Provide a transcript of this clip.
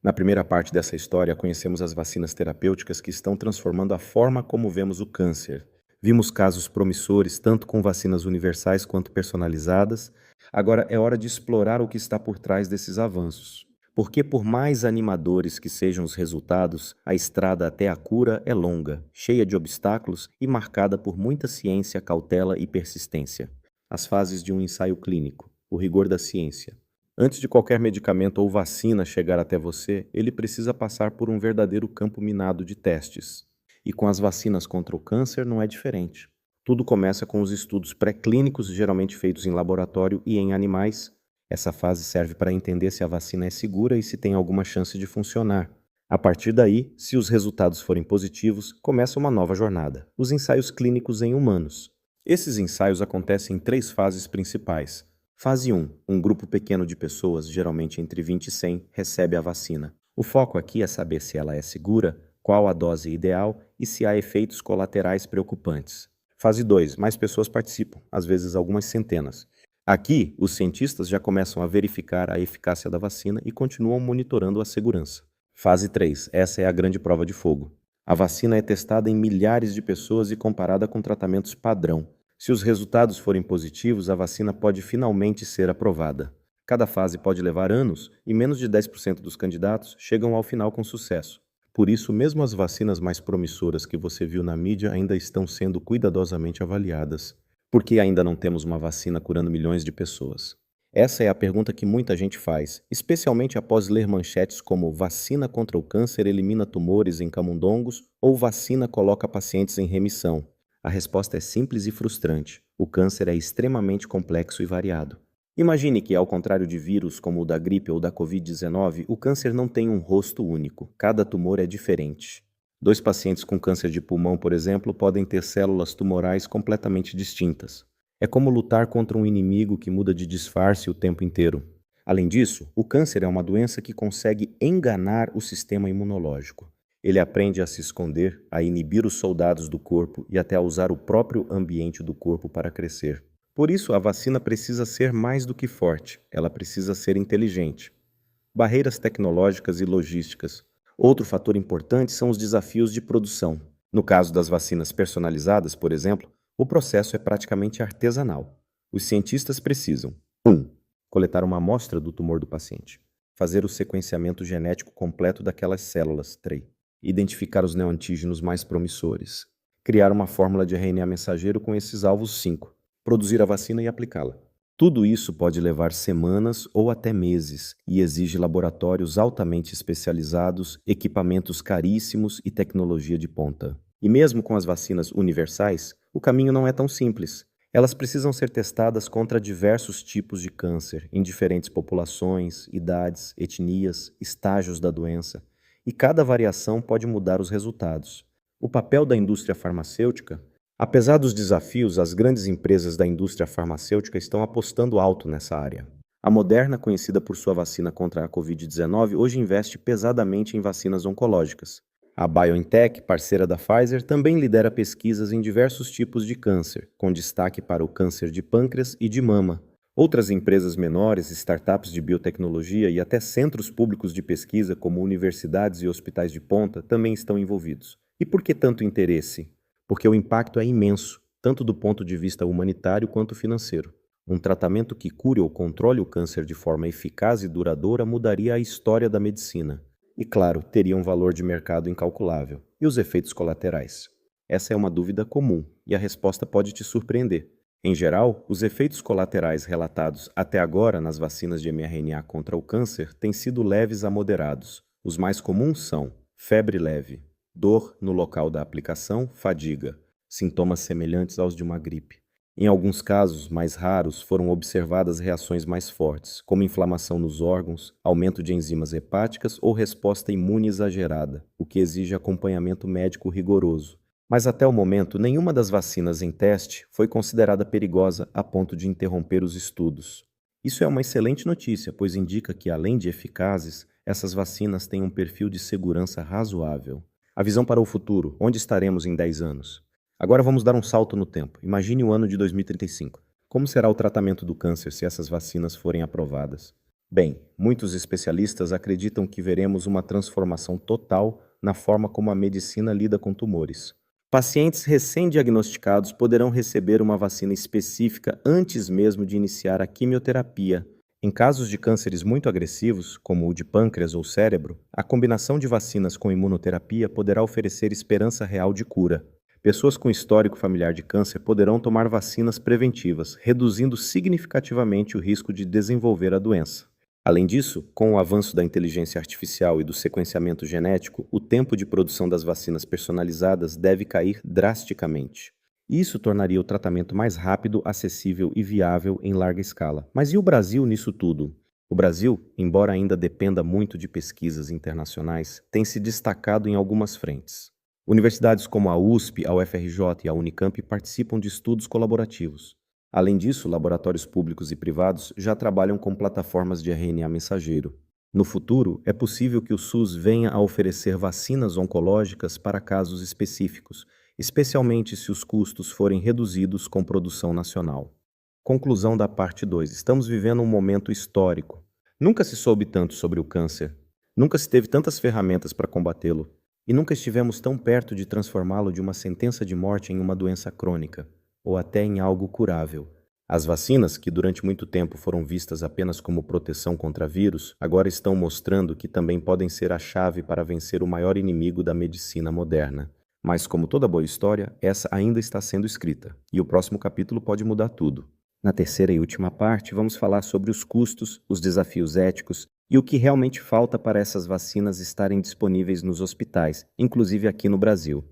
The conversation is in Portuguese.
Na primeira parte dessa história, conhecemos as vacinas terapêuticas que estão transformando a forma como vemos o câncer. Vimos casos promissores tanto com vacinas universais quanto personalizadas. Agora é hora de explorar o que está por trás desses avanços. Porque, por mais animadores que sejam os resultados, a estrada até a cura é longa, cheia de obstáculos e marcada por muita ciência, cautela e persistência. As fases de um ensaio clínico, o rigor da ciência. Antes de qualquer medicamento ou vacina chegar até você, ele precisa passar por um verdadeiro campo minado de testes. E com as vacinas contra o câncer não é diferente. Tudo começa com os estudos pré-clínicos, geralmente feitos em laboratório e em animais. Essa fase serve para entender se a vacina é segura e se tem alguma chance de funcionar. A partir daí, se os resultados forem positivos, começa uma nova jornada: os ensaios clínicos em humanos. Esses ensaios acontecem em 3 fases principais. Fase 1. Um grupo pequeno de pessoas, geralmente entre 20 e 100, recebe a vacina. O foco aqui é saber se ela é segura, qual a dose ideal e se há efeitos colaterais preocupantes. Fase 2. Mais pessoas participam, às vezes algumas centenas. Aqui, os cientistas já começam a verificar a eficácia da vacina e continuam monitorando a segurança. Fase 3. Essa é a grande prova de fogo. A vacina é testada em milhares de pessoas e comparada com tratamentos padrão. Se os resultados forem positivos, a vacina pode finalmente ser aprovada. Cada fase pode levar anos e menos de 10% dos candidatos chegam ao final com sucesso. Por isso, mesmo as vacinas mais promissoras que você viu na mídia ainda estão sendo cuidadosamente avaliadas. Por que ainda não temos uma vacina curando milhões de pessoas? Essa é a pergunta que muita gente faz, especialmente após ler manchetes como "vacina contra o câncer elimina tumores em camundongos" ou "vacina coloca pacientes em remissão". A resposta é simples e frustrante. O câncer é extremamente complexo e variado. Imagine que, ao contrário de vírus como o da gripe ou da Covid-19, o câncer não tem um rosto único. Cada tumor é diferente. 2 pacientes com câncer de pulmão, por exemplo, podem ter células tumorais completamente distintas. É como lutar contra um inimigo que muda de disfarce o tempo inteiro. Além disso, o câncer é uma doença que consegue enganar o sistema imunológico. Ele aprende a se esconder, a inibir os soldados do corpo e até a usar o próprio ambiente do corpo para crescer. Por isso, a vacina precisa ser mais do que forte, ela precisa ser inteligente. Barreiras tecnológicas e logísticas. Outro fator importante são os desafios de produção. No caso das vacinas personalizadas, por exemplo, o processo é praticamente artesanal. Os cientistas precisam: 1. Coletar uma amostra do tumor do paciente. Fazer o sequenciamento genético completo daquelas células. 3. Identificar os neoantígenos mais promissores. Criar uma fórmula de RNA mensageiro com esses alvos. 5. Produzir a vacina e aplicá-la. Tudo isso pode levar semanas ou até meses e exige laboratórios altamente especializados, equipamentos caríssimos e tecnologia de ponta. E mesmo com as vacinas universais, o caminho não é tão simples. Elas precisam ser testadas contra diversos tipos de câncer, em diferentes populações, idades, etnias, estágios da doença, e cada variação pode mudar os resultados. O papel da indústria farmacêutica. Apesar dos desafios, as grandes empresas da indústria farmacêutica estão apostando alto nessa área. A Moderna, conhecida por sua vacina contra a Covid-19, hoje investe pesadamente em vacinas oncológicas. A BioNTech, parceira da Pfizer, também lidera pesquisas em diversos tipos de câncer, com destaque para o câncer de pâncreas e de mama. Outras empresas menores, startups de biotecnologia e até centros públicos de pesquisa, como universidades e hospitais de ponta, também estão envolvidos. E por que tanto interesse? Porque o impacto é imenso, tanto do ponto de vista humanitário quanto financeiro. Um tratamento que cure ou controle o câncer de forma eficaz e duradoura mudaria a história da medicina. E, claro, teria um valor de mercado incalculável. E os efeitos colaterais? Essa é uma dúvida comum, e a resposta pode te surpreender. Em geral, os efeitos colaterais relatados até agora nas vacinas de mRNA contra o câncer têm sido leves a moderados. Os mais comuns são febre leve, dor no local da aplicação, fadiga, sintomas semelhantes aos de uma gripe. Em alguns casos, mais raros, foram observadas reações mais fortes, como inflamação nos órgãos, aumento de enzimas hepáticas ou resposta imune exagerada, o que exige acompanhamento médico rigoroso. Mas até o momento, nenhuma das vacinas em teste foi considerada perigosa a ponto de interromper os estudos. Isso é uma excelente notícia, pois indica que, além de eficazes, essas vacinas têm um perfil de segurança razoável. A visão para o futuro: onde estaremos em 10 anos? Agora vamos dar um salto no tempo. Imagine o ano de 2035. Como será o tratamento do câncer se essas vacinas forem aprovadas? Bem, muitos especialistas acreditam que veremos uma transformação total na forma como a medicina lida com tumores. Pacientes recém-diagnosticados poderão receber uma vacina específica antes mesmo de iniciar a quimioterapia. Em casos de cânceres muito agressivos, como o de pâncreas ou cérebro, a combinação de vacinas com imunoterapia poderá oferecer esperança real de cura. Pessoas com histórico familiar de câncer poderão tomar vacinas preventivas, reduzindo significativamente o risco de desenvolver a doença. Além disso, com o avanço da inteligência artificial e do sequenciamento genético, o tempo de produção das vacinas personalizadas deve cair drasticamente. Isso tornaria o tratamento mais rápido, acessível e viável em larga escala. Mas e o Brasil nisso tudo? O Brasil, embora ainda dependa muito de pesquisas internacionais, tem se destacado em algumas frentes. Universidades como a USP, a UFRJ e a Unicamp participam de estudos colaborativos. Além disso, laboratórios públicos e privados já trabalham com plataformas de RNA mensageiro. No futuro, é possível que o SUS venha a oferecer vacinas oncológicas para casos específicos, especialmente se os custos forem reduzidos com produção nacional. Conclusão da parte 2. Estamos vivendo um momento histórico. Nunca se soube tanto sobre o câncer. Nunca se teve tantas ferramentas para combatê-lo. E nunca estivemos tão perto de transformá-lo de uma sentença de morte em uma doença crônica, ou até em algo curável. As vacinas, que durante muito tempo foram vistas apenas como proteção contra vírus, agora estão mostrando que também podem ser a chave para vencer o maior inimigo da medicina moderna. Mas, como toda boa história, essa ainda está sendo escrita, e o próximo capítulo pode mudar tudo. Na terceira e última parte, vamos falar sobre os custos, os desafios éticos e o que realmente falta para essas vacinas estarem disponíveis nos hospitais, inclusive aqui no Brasil.